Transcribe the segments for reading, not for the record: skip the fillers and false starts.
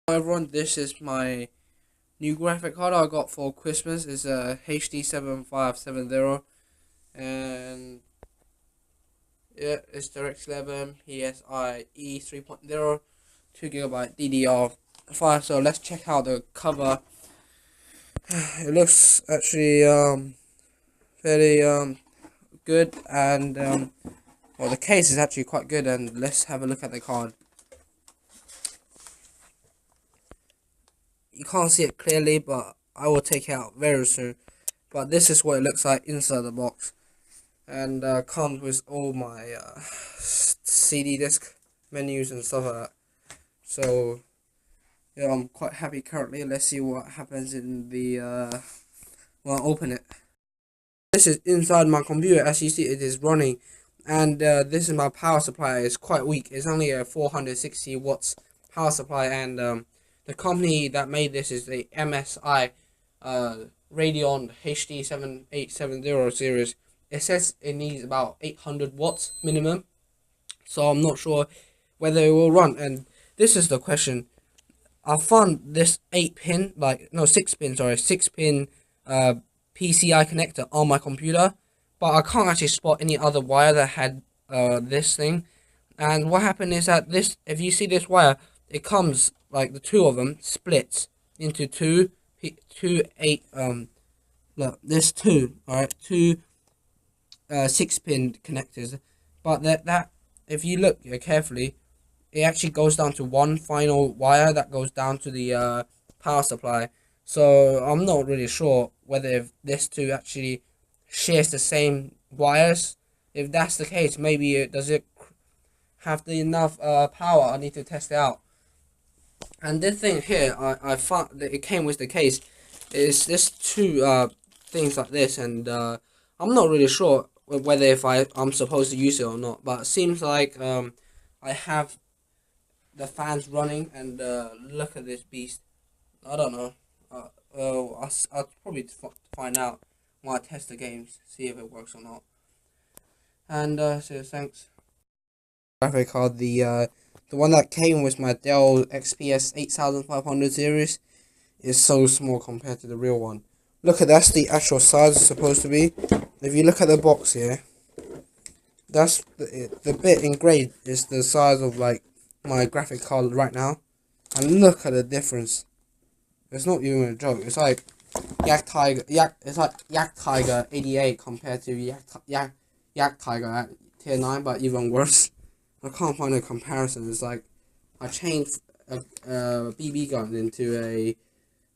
Hello everyone, this is my new graphic card I got for Christmas. It's a HD7570 and yeah, it's DirectX 11 PSIe 3.0 2GB DDR5. So let's check out the cover. It looks actually fairly good, and well, the case is actually quite good, and let's have a look at the card. You can't see it clearly, but I will take it out very soon. But this is what it looks like inside the box, and comes with all my CD disc menus and stuff like that. So yeah, I'm quite happy currently. Let's see what happens in the when I open it. This is inside my computer. As you see, it is running, and this is my power supply. It's quite weak. It's only a 460 watts power supply, and the company that made this is the MSI Radeon HD7870 series. It says it needs about 800 watts minimum, so I'm not sure whether it will run. And this is the question. I found this 6 pin PCI connector on my computer, but I can't actually spot any other wire that had this thing. And what happened is that this, if you see this wire, it comes like the two of them splits into two look, there's two, alright, two 6-pin connectors, but that if you look carefully, it actually goes down to one final wire that goes down to the power supply. So I'm not really sure whether if this two actually shares the same wires. If that's the case, maybe does it have the enough power? I need to test it out. And this thing here, I found that it came with the case. Is this two things like this, and I'm not really sure whether if I'm supposed to use it or not. But it seems like I have the fans running, and look at this beast. I don't know. I'll probably find out when I test the games, see if it works or not. And so thanks. Graphic card, the one that came with my Dell XPS 8500 series is so small compared to the real one. Look at, that's the actual size it's supposed to be. If you look at the box here, that's the bit engraved is the size of like my graphic card right now, and look at the difference. It's not even a joke. It's like it's like Yak Tiger 88 compared to Yak Tiger at tier 9, but even worse. I can't find a comparison. It's like I changed a BB gun into a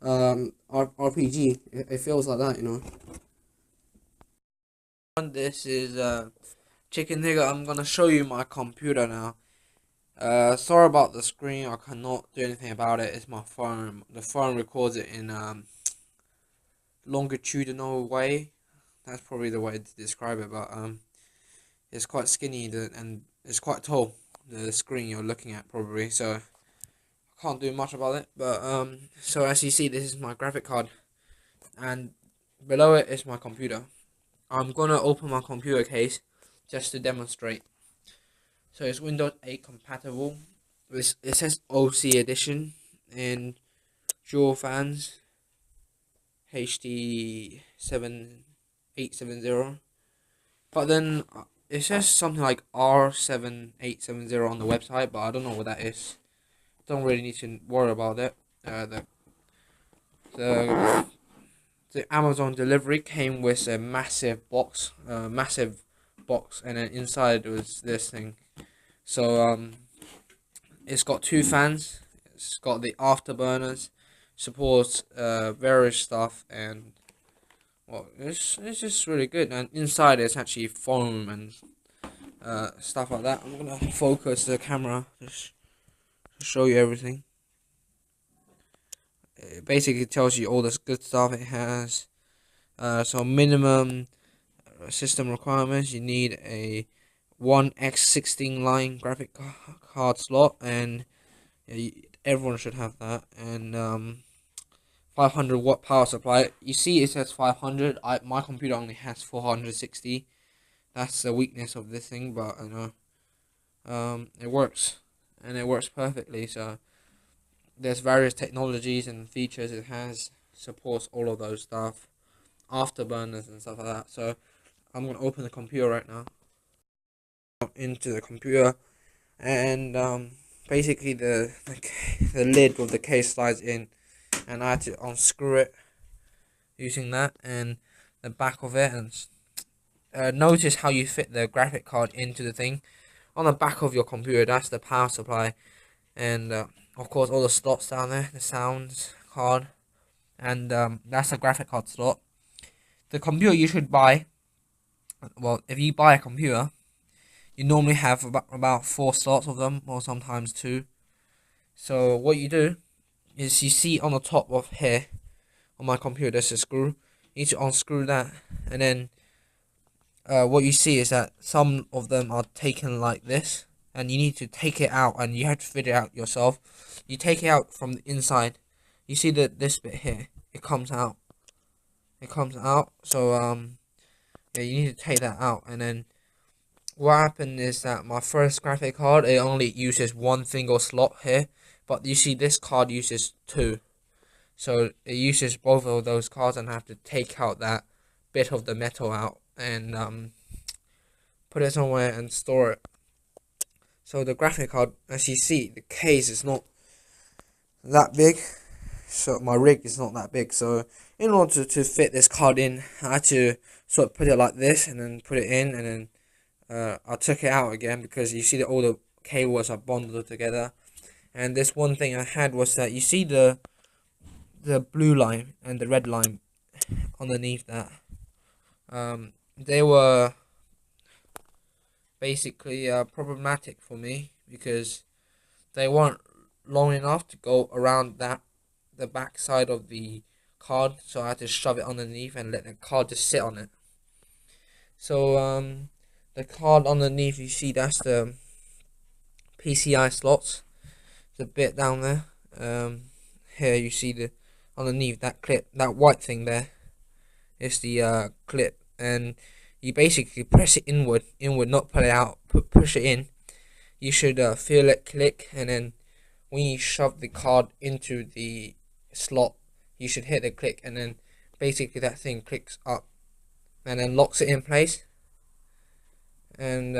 RPG. It feels like that, you know. This is Chicken Nigger. I'm gonna show you my computer now. Sorry about the screen. I cannot do anything about it. It's my phone. The phone records it in longitudinal way. That's probably the way to describe it. But it's quite skinny and it's quite tall. The screen you're looking at probably. So I can't do much about it. But so as you see, this is my graphic card, and below it is my computer. I'm gonna open my computer case just to demonstrate. So it's Windows 8 compatible. It says OC edition and dual fans HD7870. But then it says something like R7870 on the website, but I don't know what that is. Don't really need to worry about it. The Amazon delivery came with a massive box, and then inside was this thing. So it's got two fans. It's got the afterburners, supports various stuff, and well, it's just really good. And inside it's actually foam and stuff like that. I'm gonna focus the camera just to show you everything. It basically tells you all this good stuff it has. So minimum system requirements: you need a 1x16 line graphic card slot, and yeah, everyone should have that. And 500 watt power supply. You see, it says 500. My computer only has 460. That's the weakness of this thing, but I know it works, and it works perfectly. So there's various technologies and features it has, supports all of those stuff, afterburners and stuff like that. So I'm gonna open the computer right now, into the computer, and basically the lid of the case slides in, and I had to unscrew it using that and the back of it, and notice how you fit the graphic card into the thing. On the back of your computer, that's the power supply, and of course all the slots down there, the sounds card, and that's the graphic card slot. The computer you should buy, well, if you buy a computer, you normally have about 4 slots of them, or sometimes 2. So what you do is, you see on the top of here on my computer there's a screw. You need to unscrew that, and then what you see is that some of them are taken like this, and you need to take it out, and you have to fit it out yourself. You take it out from the inside. You see that this bit here, it comes out. So yeah, you need to take that out, and then what happened is that my first graphic card, it only uses 1 single slot here, but you see this card uses 2. So it uses both of those cards, and I have to take out that bit of the metal out and put it somewhere and store it. So the graphic card, as you see, the case is not that big, so my rig is not that big. So in order to fit this card in, I had to sort of put it like this, and then put it in, and then I took it out again, because you see that all the cables are bonded together. And this one thing I had was that you see the blue line and the red line underneath that. They were basically problematic for me, because they weren't long enough to go around the back side of the card, so I had to shove it underneath and let the card just sit on it. So the card underneath, you see that's the PCI slots, the bit down there. Here you see the underneath that clip, that white thing there is the clip, and you basically press it inward, not pull it out, push it in. You should feel it click, and then when you shove the card into the slot, you should hit the click, and then basically that thing clicks up and then locks it in place. And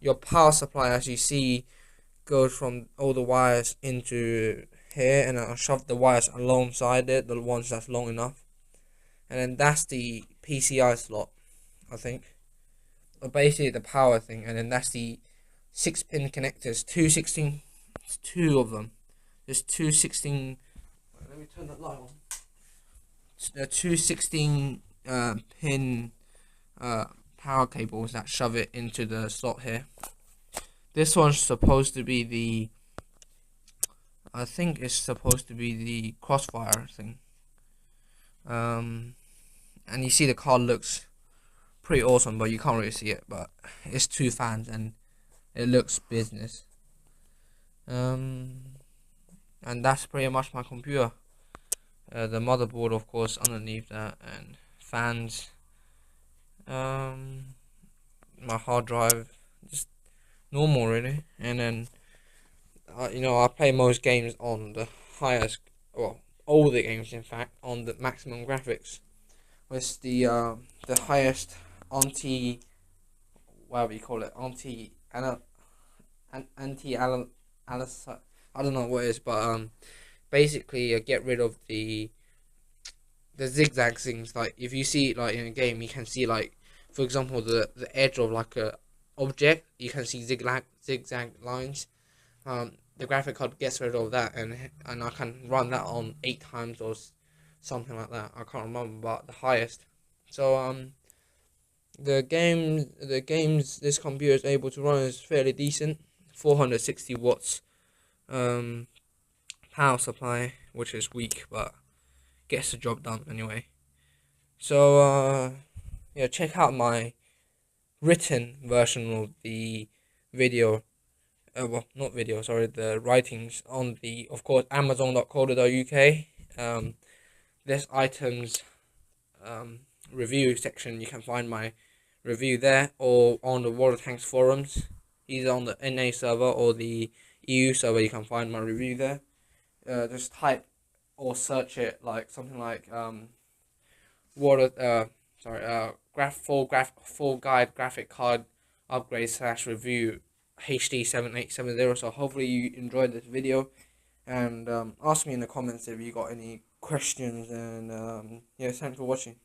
your power supply, as you see, goes from all the wires into here, and I'll shove the wires alongside it, the ones that's long enough, and then that's the PCI slot, I think, or basically the power thing. And then that's the 6-pin connectors, two of them. There's 2 16. Let me turn that light on. There are 2 16 pin power cables that shove it into the slot here. This one's supposed to be the, I think it's supposed to be the crossfire thing. And you see the card looks pretty awesome, but you can't really see it, but it's 2 fans and it looks business. And that's pretty much my computer. The motherboard, of course, underneath that, and fans. My hard drive, just normal really. And then I play most games on the highest, well, all the games in fact, on the maximum graphics, with the highest whatever you call it, I don't know what it is, but basically get rid of the zigzag things. Like if you see, like in a game, you can see, like for example, the edge of like a object, you can see zigzag lines. The graphic card gets rid of that, and I can run that on 8 times or something like that. I can't remember, but the highest. So the games this computer is able to run is fairly decent. 460 watts power supply, which is weak, but gets the job done anyway. So yeah, check out my written version of the video. Well, not video, sorry, the writings on the, of course, amazon.co.uk. This item's review section, you can find my review there, or on the World of Tanks forums, either on the NA server or the EU server. You can find my review there. Just type or search it like something like water full guide graphic card upgrade / review HD7870. So hopefully you enjoyed this video, and ask me in the comments if you got any questions, and yeah, thanks for watching.